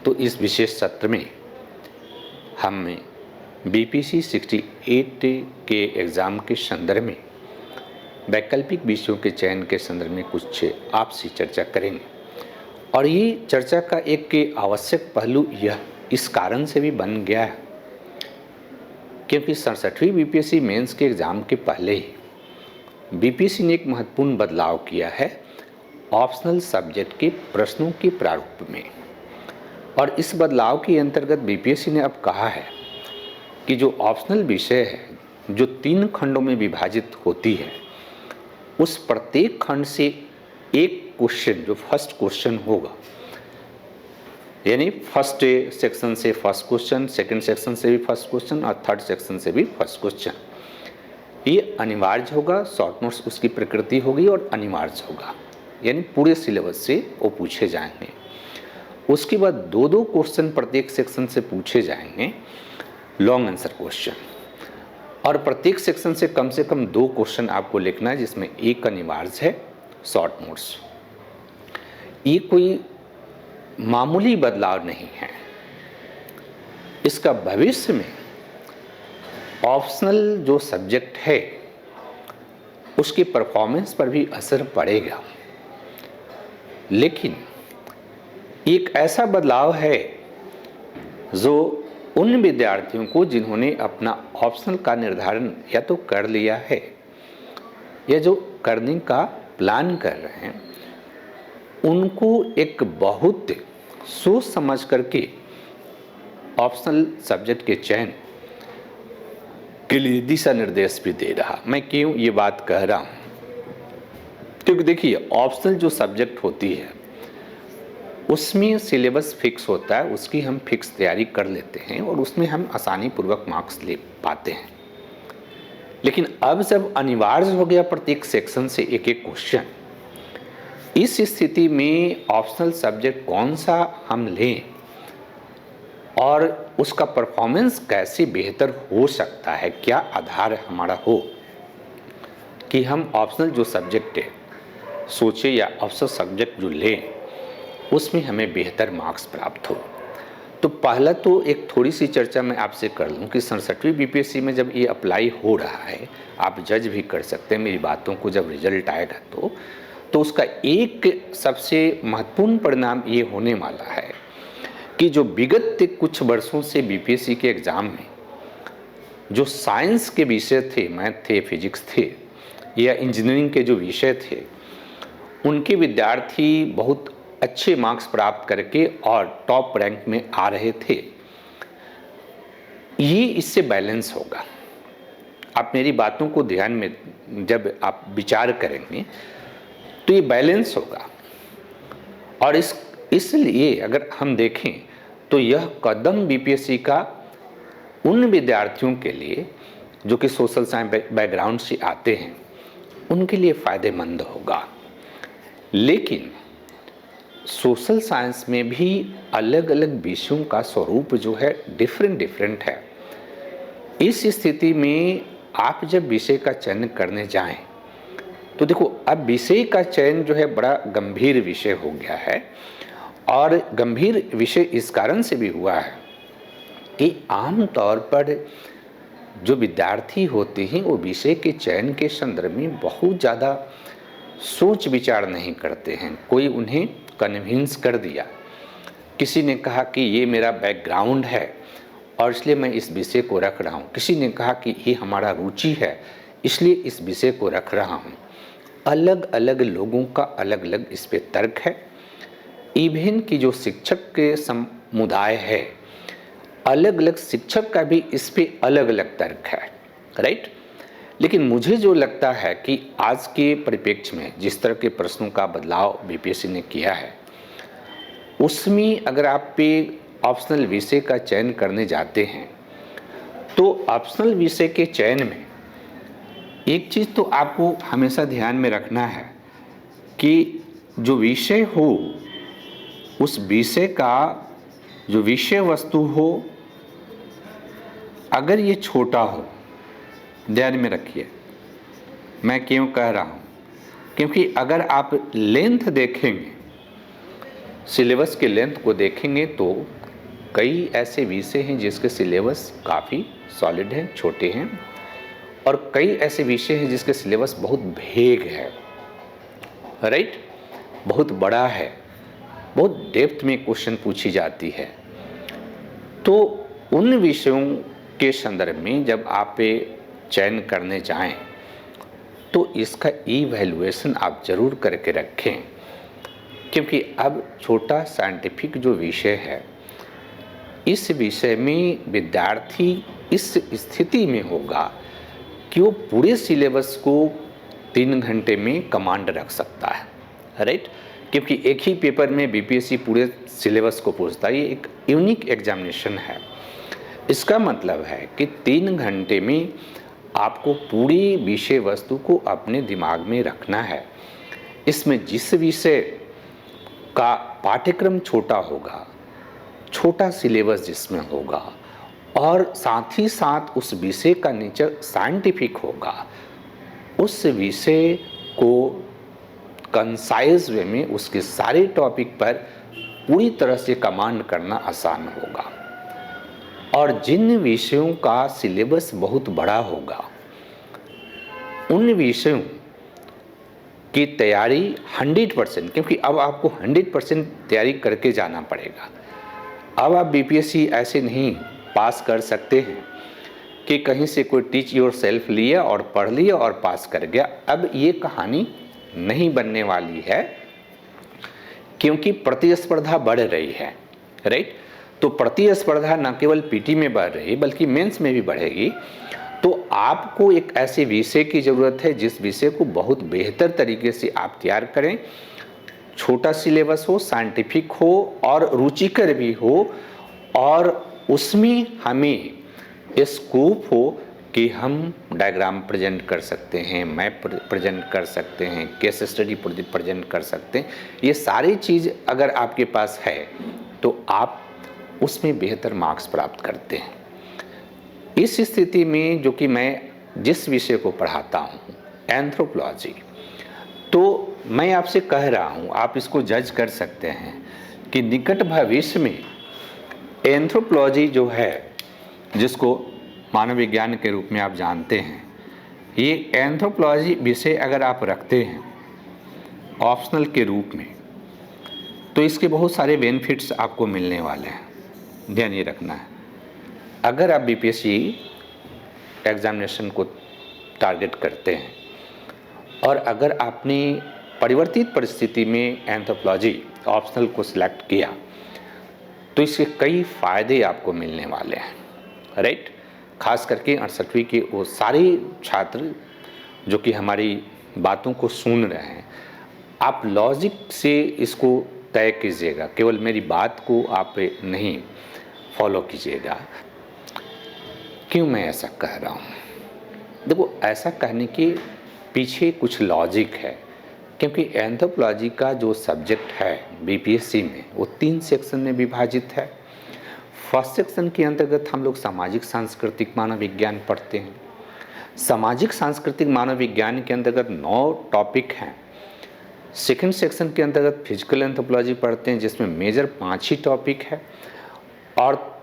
तो इस विशेष सत्र में हम बीपीएससी 68 के एग्ज़ाम के संदर्भ में वैकल्पिक विषयों के चयन के संदर्भ में कुछ आपसी चर्चा करेंगे। और ये चर्चा का एक आवश्यक पहलू यह इस कारण से भी बन गया है क्योंकि 67वीं बीपीएससी मेंस के एग्ज़ाम के पहले ही बीपीएससी ने एक महत्वपूर्ण बदलाव किया है ऑप्शनल सब्जेक्ट के प्रश्नों के प्रारूप में। और इस बदलाव के अंतर्गत बीपीएससी ने अब कहा है कि जो ऑप्शनल विषय है जो 3 खंडों में विभाजित होती है, उस प्रत्येक खंड से एक क्वेश्चन जो फर्स्ट क्वेश्चन होगा, यानी फर्स्ट सेक्शन से फर्स्ट क्वेश्चन, सेकंड सेक्शन से भी फर्स्ट क्वेश्चन और थर्ड सेक्शन से भी फर्स्ट क्वेश्चन, ये अनिवार्य होगा। शॉर्ट नोट्स उसकी प्रकृति होगी और अनिवार्य होगा, यानी पूरे सिलेबस से वो पूछे जाएंगे। उसके बाद 2-2 क्वेश्चन प्रत्येक सेक्शन से पूछे जाएंगे, लॉन्ग आंसर क्वेश्चन, और प्रत्येक सेक्शन से कम 2 क्वेश्चन आपको लिखना है जिसमें एक अनिवार्य है, शॉर्ट नोट्स। ये कोई मामूली बदलाव नहीं है, इसका भविष्य में ऑप्शनल जो सब्जेक्ट है उसकी परफॉर्मेंस पर भी असर पड़ेगा। लेकिन एक ऐसा बदलाव है जो उन विद्यार्थियों को जिन्होंने अपना ऑप्शनल का निर्धारण या तो कर लिया है या जो करने का प्लान कर रहे हैं, उनको एक बहुत सोच समझ करके ऑप्शनल सब्जेक्ट के चयन के लिए दिशा निर्देश भी दे रहा। मैं क्यों ये बात कह रहा हूँ, क्योंकि देखिए ऑप्शनल जो सब्जेक्ट होती है उसमें सिलेबस फिक्स होता है, उसकी हम फिक्स तैयारी कर लेते हैं और उसमें हम आसानी पूर्वक मार्क्स ले पाते हैं। लेकिन अब जब अनिवार्य हो गया प्रत्येक सेक्शन से एक एक क्वेश्चन, इस स्थिति में ऑप्शनल सब्जेक्ट कौन सा हम लें और उसका परफॉर्मेंस कैसे बेहतर हो सकता है, क्या आधार हमारा हो कि हम ऑप्शनल जो सब्जेक्ट है सोचे या ऑप्शनल सब्जेक्ट जो लें उसमें हमें बेहतर मार्क्स प्राप्त हो। तो पहला तो एक थोड़ी सी चर्चा मैं आपसे कर लूँ कि 67वीं बीपीएससी में जब ये अप्लाई हो रहा है, आप जज भी कर सकते हैं मेरी बातों को, जब रिजल्ट आएगा तो उसका एक सबसे महत्वपूर्ण परिणाम ये होने वाला है कि जो विगत कुछ वर्षों से बीपीएससी के एग्ज़ाम में जो साइंस के विषय थे, मैथ थे, फिजिक्स थे या इंजीनियरिंग के जो विषय थे, उनके विद्यार्थी बहुत अच्छे मार्क्स प्राप्त करके और टॉप रैंक में आ रहे थे। ये इससे बैलेंस होगा। आप मेरी बातों को ध्यान में जब आप विचार करेंगे तो ये बैलेंस होगा। और इसलिए अगर हम देखें तो यह कदम बीपीएससी का उन विद्यार्थियों के लिए जो कि सोशल साइंस बैकग्राउंड से आते हैं, उनके लिए फ़ायदेमंद होगा। लेकिन सोशल साइंस में भी अलग अलग विषयों का स्वरूप जो है डिफरेंट है। इस स्थिति में आप जब विषय का चयन करने जाएं तो देखो, अब विषय का चयन जो है बड़ा गंभीर विषय हो गया है। और गंभीर विषय इस कारण से भी हुआ है कि आम तौर पर जो विद्यार्थी होते हैं वो विषय के चयन के संदर्भ में बहुत ज़्यादा सोच विचार नहीं करते हैं। कोई उन्हें कन्विंस कर दिया, किसी ने कहा कि ये मेरा बैकग्राउंड है और इसलिए मैं इस विषय को रख रहा हूँ, किसी ने कहा कि ये हमारा रुचि है इसलिए इस विषय को रख रहा हूँ। अलग अलग लोगों का अलग अलग इस पे तर्क है। इवन की जो शिक्षक के समुदाय है, अलग अलग शिक्षक का भी इस पे अलग अलग तर्क है, राइट। लेकिन मुझे जो लगता है कि आज के परिप्रेक्ष्य में जिस तरह के प्रश्नों का बदलाव बीपीएससी ने किया है, उसमें अगर आप पे ऑप्शनल विषय का चयन करने जाते हैं तो ऑप्शनल विषय के चयन में एक चीज़ तो आपको हमेशा ध्यान में रखना है कि जो विषय हो, उस विषय का जो विषय वस्तु हो, अगर ये छोटा हो, ध्यान में रखिए मैं क्यों कह रहा हूँ, क्योंकि अगर आप लेंथ देखेंगे, सिलेबस के लेंथ को देखेंगे तो कई ऐसे विषय हैं जिसके सिलेबस काफ़ी सॉलिड हैं, छोटे हैं, और कई ऐसे विषय हैं जिसके सिलेबस बहुत भेग है, राइट, बहुत बड़ा है, बहुत डेप्थ में क्वेश्चन पूछी जाती है। तो उन विषयों के संदर्भ में जब आप चयन करने जाएं तो इसका इवैल्यूएशन आप जरूर करके रखें, क्योंकि अब छोटा साइंटिफिक जो विषय है, इस विषय में विद्यार्थी इस स्थिति में होगा कि वो पूरे सिलेबस को 3 घंटे में कमांड रख सकता है, राइट, क्योंकि एक ही पेपर में बीपीएससी पूरे सिलेबस को पूछता है। ये एक यूनिक एग्जामिनेशन है। इसका मतलब है कि 3 घंटे में आपको पूरी विषय वस्तु को अपने दिमाग में रखना है। इसमें जिस विषय का पाठ्यक्रम छोटा होगा, छोटा सिलेबस जिसमें होगा, और साथ ही साथ उस विषय का नेचर साइंटिफिक होगा, उस विषय को कंसाइज वे में उसके सारे टॉपिक पर पूरी तरह से कमांड करना आसान होगा। और जिन विषयों का सिलेबस बहुत बड़ा होगा, उन विषयों की तैयारी 100%, क्योंकि अब आपको 100% तैयारी करके जाना पड़ेगा। अब आप बीपीएससी ऐसे नहीं पास कर सकते हैं कि कहीं से कोई टीच योर सेल्फ लिया और पढ़ लिया और पास कर गया। अब ये कहानी नहीं बनने वाली है, क्योंकि प्रतिस्पर्धा बढ़ रही है, राइट। तो प्रतिस्पर्धा न केवल पीटी में बढ़ रही है बल्कि मेंस में भी बढ़ेगी। तो आपको एक ऐसे विषय की ज़रूरत है जिस विषय को बहुत बेहतर तरीके से आप तैयार करें, छोटा सिलेबस हो, साइंटिफिक हो और रुचिकर भी हो, और उसमें हमें स्कोप हो कि हम डायग्राम प्रेजेंट कर सकते हैं, मैप प्रेजेंट कर सकते हैं, केस स्टडी प्रेजेंट कर सकते हैं। ये सारी चीज़ अगर आपके पास है तो आप उसमें बेहतर मार्क्स प्राप्त करते हैं। इस स्थिति में जो कि मैं जिस विषय को पढ़ाता हूँ, एंथ्रोपोलॉजी, तो मैं आपसे कह रहा हूँ, आप इसको जज कर सकते हैं कि निकट भविष्य में एंथ्रोपोलॉजी जो है, जिसको मानव विज्ञान के रूप में आप जानते हैं, ये एंथ्रोपोलॉजी विषय अगर आप रखते हैं ऑप्शनल के रूप में, तो इसके बहुत सारे बेनिफिट्स आपको मिलने वाले हैं। ध्यान ये रखना है, अगर आप बीपीएससी एग्जामिनेशन को टारगेट करते हैं और अगर आपने परिवर्तित परिस्थिति में एंथ्रोपोलॉजी ऑप्शनल को सिलेक्ट किया, तो इसके कई फ़ायदे आपको मिलने वाले हैं, राइट। खास करके 68वीं के वो सारे छात्र जो कि हमारी बातों को सुन रहे हैं, आप लॉजिक से इसको तय कीजिएगा, केवल मेरी बात को आप नहीं फॉलो कीजिएगा। क्यों मैं ऐसा कह रहा हूँ? देखो, ऐसा कहने के पीछे कुछ लॉजिक है, क्योंकि एंथ्रोपोलॉजी का जो सब्जेक्ट है बीपीएससी में, वो 3 सेक्शन में विभाजित है। फर्स्ट सेक्शन के अंतर्गत हम लोग सामाजिक सांस्कृतिक मानव विज्ञान पढ़ते हैं। सामाजिक सांस्कृतिक मानव विज्ञान के अंतर्गत 9 टॉपिक हैं। सेकंड सेक्शन के अंतर्गत फिजिकल एंथ्रोपोलॉजी पढ़ते हैं, जिसमें मेजर 5 ही टॉपिक है। और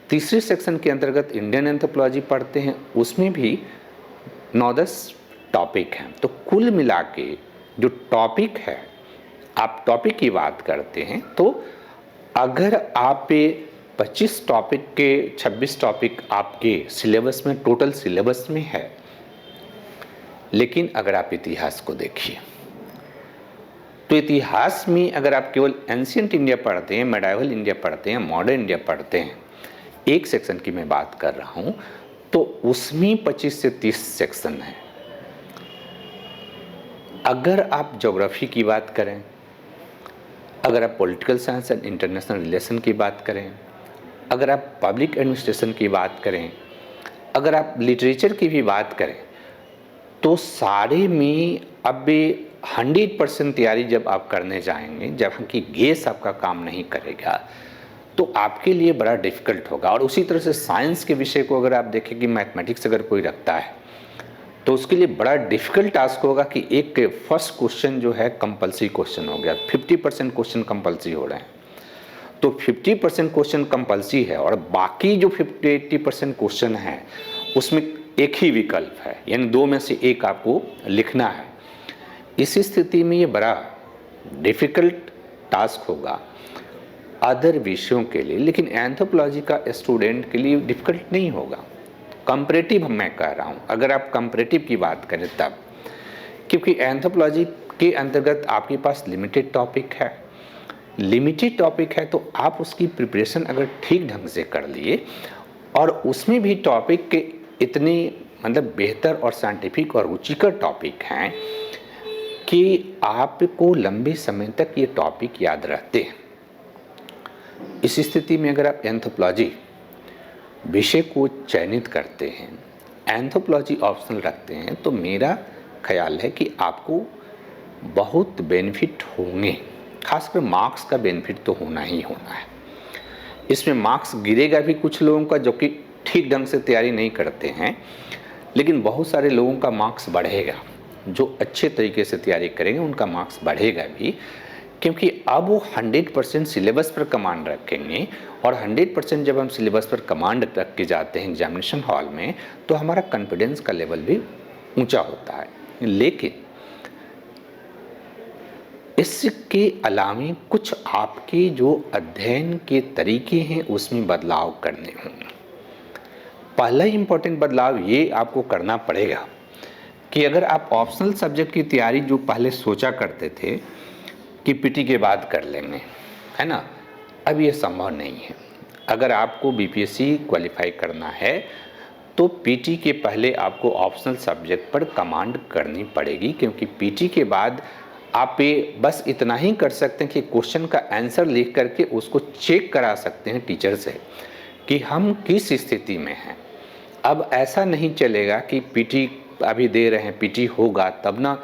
तीसरे सेक्शन के अंतर्गत इंडियन एंथ्रोपोलॉजी पढ़ते हैं, उसमें भी 9-10 टॉपिक हैं। तो कुल मिला के जो टॉपिक है, आप टॉपिक की बात करते हैं, तो अगर आप 25 टॉपिक के 26 टॉपिक आपके सिलेबस में, टोटल सिलेबस में है, लेकिन अगर आप इतिहास को देखिए तो इतिहास में अगर आप केवल एंशिएंट इंडिया पढ़ते हैं, मेडाइवल इंडिया पढ़ते हैं, मॉडर्न इंडिया पढ़ते हैं, एक सेक्शन की मैं बात कर रहा हूँ, तो उसमें 25 से 30 सेक्शन है। अगर आप ज्योग्राफी की बात करें, अगर आप political science and international relation की बात करें, अगर आप पब्लिक एडमिनिस्ट्रेशन की बात करें, अगर आप लिटरेचर की भी बात करें, तो सारे में अब 100% तैयारी जब आप करने जाएंगे, जब कि गेस आपका काम नहीं करेगा, तो आपके लिए बड़ा डिफ़िकल्ट होगा। और उसी तरह से साइंस के विषय को अगर आप देखें कि मैथमेटिक्स अगर कोई रखता है, तो उसके लिए बड़ा डिफ़िकल्ट टास्क होगा कि एक फर्स्ट क्वेश्चन जो है कंपल्सरी क्वेश्चन हो गया, 50% क्वेश्चन कंपल्सरी हो रहे हैं। तो 50% क्वेश्चन कंपल्सरी है और बाकी जो 50-80% क्वेश्चन है उसमें एक ही विकल्प है, यानी दो में से एक आपको लिखना है। इस स्थिति में ये बड़ा डिफ़िकल्ट टास्क होगा अदर विषयों के लिए, लेकिन एंथ्रोपोलॉजी का स्टूडेंट के लिए डिफ़िकल्ट नहीं होगा। कंपैरेटिव मैं कह रहा हूँ, अगर आप कंपैरेटिव की बात करें तब, क्योंकि एंथ्रोपोलॉजी के अंतर्गत आपके पास लिमिटेड टॉपिक है। लिमिटेड टॉपिक है तो आप उसकी प्रिपरेशन अगर ठीक ढंग से कर लिए और उसमें भी टॉपिक के इतने मतलब बेहतर और साइंटिफिक और रुचिकर टॉपिक हैं कि आपको लंबे समय तक ये टॉपिक याद रहते हैं। इस स्थिति में अगर आप एंथ्रोपोलॉजी विषय को चयनित करते हैं, एंथ्रोपोलॉजी ऑप्शनल रखते हैं, तो मेरा ख्याल है कि आपको बहुत बेनिफिट होंगे। खासकर मार्क्स का बेनिफिट तो होना ही होना है। इसमें मार्क्स गिरेगा भी कुछ लोगों का जो कि ठीक ढंग से तैयारी नहीं करते हैं, लेकिन बहुत सारे लोगों का मार्क्स बढ़ेगा। जो अच्छे तरीके से तैयारी करेंगे उनका मार्क्स बढ़ेगा भी, क्योंकि अब वो 100% सिलेबस पर कमांड रखेंगे और 100% जब हम सिलेबस पर कमांड रख के जाते हैं एग्जामिनेशन हॉल में तो हमारा कॉन्फिडेंस का लेवल भी ऊंचा होता है। लेकिन इसके अलावा कुछ आपके जो अध्ययन के तरीके हैं उसमें बदलाव करने होंगे। पहला इम्पोर्टेंट बदलाव ये आपको करना पड़ेगा कि अगर आप ऑप्शनल सब्जेक्ट की तैयारी जो पहले सोचा करते थे कि पीटी के बाद कर लेंगे, है ना, अब ये संभव नहीं है। अगर आपको बीपीएससी क्वालिफाई करना है तो पीटी के पहले आपको ऑप्शनल सब्जेक्ट पर कमांड करनी पड़ेगी, क्योंकि पीटी के बाद आप ये बस इतना ही कर सकते हैं कि क्वेश्चन का आंसर लिख करके उसको चेक करा सकते हैं टीचर से कि हम किस स्थिति में हैं। अब ऐसा नहीं चलेगा कि पीटी अभी दे रहे हैं, पीटी होगा तब ना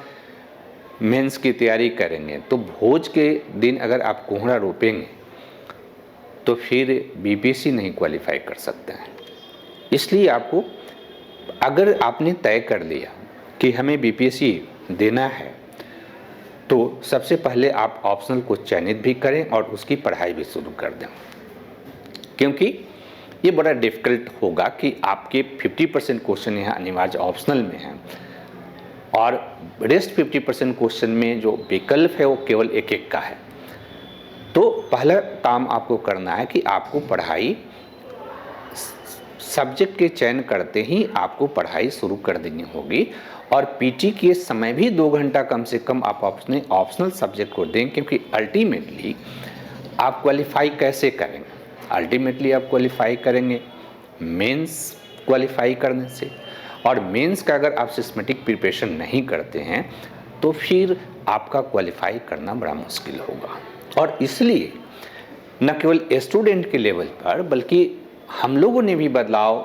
मेंस की तैयारी करेंगे, तो भोज के दिन अगर आप कोहरा रोपेंगे तो फिर बीपीएससी नहीं क्वालिफाई कर सकते हैं। इसलिए आपको, अगर आपने तय कर लिया कि हमें बीपीएससी देना है, तो सबसे पहले आप ऑप्शनल को चयनित भी करें और उसकी पढ़ाई भी शुरू कर दें, क्योंकि ये बड़ा डिफ़िकल्ट होगा कि आपके 50% क्वेश्चन यहाँ अनिवार्य ऑप्शनल में हैं और रेस्ट 50% क्वेश्चन में जो विकल्प है वो केवल एक एक का है। तो पहला काम आपको करना है कि आपको पढ़ाई सब्जेक्ट के चयन करते ही आपको पढ़ाई शुरू कर देनी होगी और पीटी के समय भी 2 घंटा कम से कम आप अपने ऑप्शनल सब्जेक्ट को दें, क्योंकि अल्टीमेटली आप क्वालिफाई कैसे करेंगे? अल्टीमेटली आप क्वालिफाई करेंगे मेंस क्वालिफाई करने से, और मेंस का अगर आप सिस्टमेटिक प्रिपरेशन नहीं करते हैं तो फिर आपका क्वालिफाई करना बड़ा मुश्किल होगा। और इसलिए न केवल स्टूडेंट के लेवल पर बल्कि हम लोगों ने भी बदलाव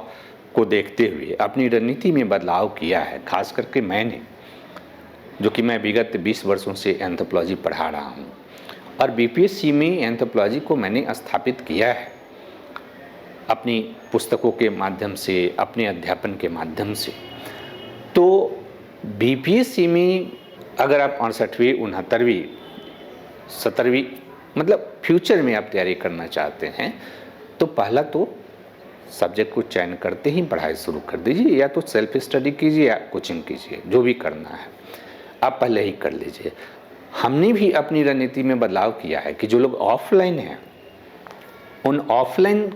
को देखते हुए अपनी रणनीति में बदलाव किया है। खास करके मैंने, जो कि मैं विगत 20 वर्षों से एंथ्रोपोलॉजी पढ़ा रहा हूँ और बीपीएससी में एंथ्रोपोलॉजी को मैंने स्थापित किया है अपनी पुस्तकों के माध्यम से, अपने अध्यापन के माध्यम से। तो बीपीएससी में अगर आप 68वीं, 69वीं, 70वीं मतलब फ्यूचर में आप तैयारी करना चाहते हैं तो पहला तो सब्जेक्ट को चयन करते ही पढ़ाई शुरू कर दीजिए, या तो सेल्फ स्टडी कीजिए या कोचिंग कीजिए, जो भी करना है आप पहले ही कर लीजिए। हमने भी अपनी रणनीति में बदलाव किया है कि जो लोग ऑफलाइन हैं उन ऑफलाइन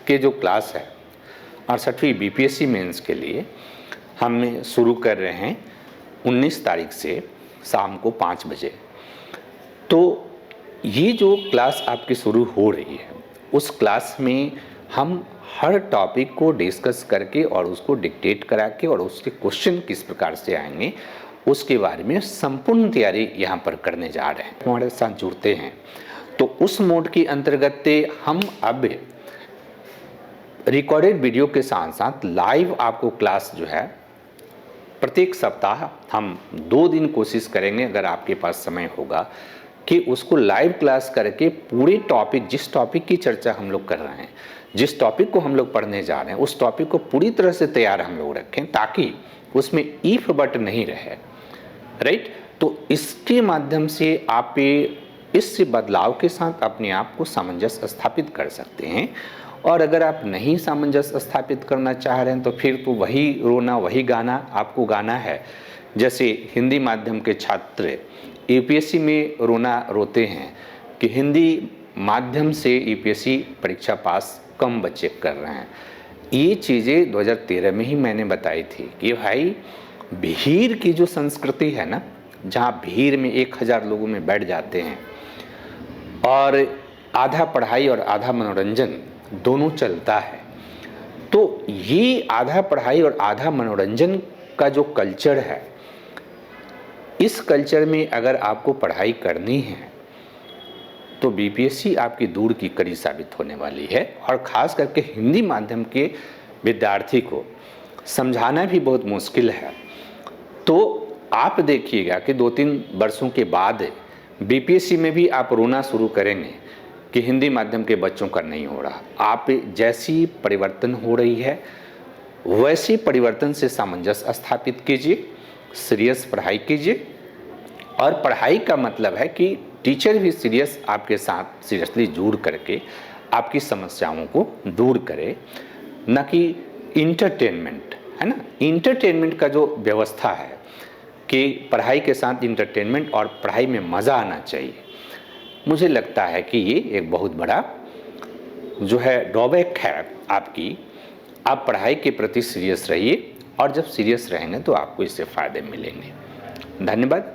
के जो क्लास है 68वीं बीपीएससी मेंस के लिए हम शुरू कर रहे हैं 19 तारीख से शाम को 5 बजे। तो ये जो क्लास आपकी शुरू हो रही है उस क्लास में हम हर टॉपिक को डिस्कस करके और उसको डिक्टेट करा के और उसके क्वेश्चन किस प्रकार से आएंगे उसके बारे में संपूर्ण तैयारी यहाँ पर करने जा रहे हैं। हमारे साथ जुड़ते हैं तो उस मोड के अंतर्गत हम अब रिकॉर्डेड वीडियो के साथ साथ लाइव आपको क्लास जो है प्रत्येक सप्ताह हम 2 दिन कोशिश करेंगे, अगर आपके पास समय होगा, कि उसको लाइव क्लास करके पूरे टॉपिक, जिस टॉपिक की चर्चा हम लोग कर रहे हैं, जिस टॉपिक को हम लोग पढ़ने जा रहे हैं, उस टॉपिक को पूरी तरह से तैयार हम लोग रखें ताकि उसमें इफ बट नहीं रहे, राइट। तो इसके माध्यम से आप इस बदलाव के साथ अपने आप को सामंजस्य स्थापित कर सकते हैं। और अगर आप नहीं सामंजस्य स्थापित करना चाह रहे हैं तो फिर तो वही रोना वही गाना आपको गाना है। जैसे हिंदी माध्यम के छात्र यूपीएससी में रोना रोते हैं कि हिंदी माध्यम से यूपीएससी परीक्षा पास कम बच्चे कर रहे हैं। ये चीज़ें 2013 में ही मैंने बताई थी कि भाई भीड़ की जो संस्कृति है ना, जहाँ भीड़ में 1000 लोगों में बैठ जाते हैं और आधा पढ़ाई और आधा मनोरंजन दोनों चलता है, तो ये आधा पढ़ाई और आधा मनोरंजन का जो कल्चर है, इस कल्चर में अगर आपको पढ़ाई करनी है तो बीपीएससी आपकी दूर की कड़ी साबित होने वाली है। और ख़ास करके हिंदी माध्यम के विद्यार्थी को समझाना भी बहुत मुश्किल है। तो आप देखिएगा कि 2-3 वर्षों के बाद बीपीएससी में भी आप रोना शुरू करेंगे कि हिंदी माध्यम के बच्चों का नहीं हो रहा। आप जैसी परिवर्तन हो रही है वैसे परिवर्तन से सामंजस्य स्थापित कीजिए, सीरियस पढ़ाई कीजिए। और पढ़ाई का मतलब है कि टीचर भी सीरियस आपके साथ सीरियसली जुड़ करके आपकी समस्याओं को दूर करे, न कि इंटरटेनमेंट, है ना। इंटरटेनमेंट का जो व्यवस्था है कि पढ़ाई के साथ इंटरटेनमेंट और पढ़ाई में मज़ा आना चाहिए, मुझे लगता है कि ये एक बहुत बड़ा जो है ड्रॉबैक है आपकी। आप पढ़ाई के प्रति सीरियस रहिए और जब सीरियस रहेंगे तो आपको इससे फ़ायदे मिलेंगे। धन्यवाद।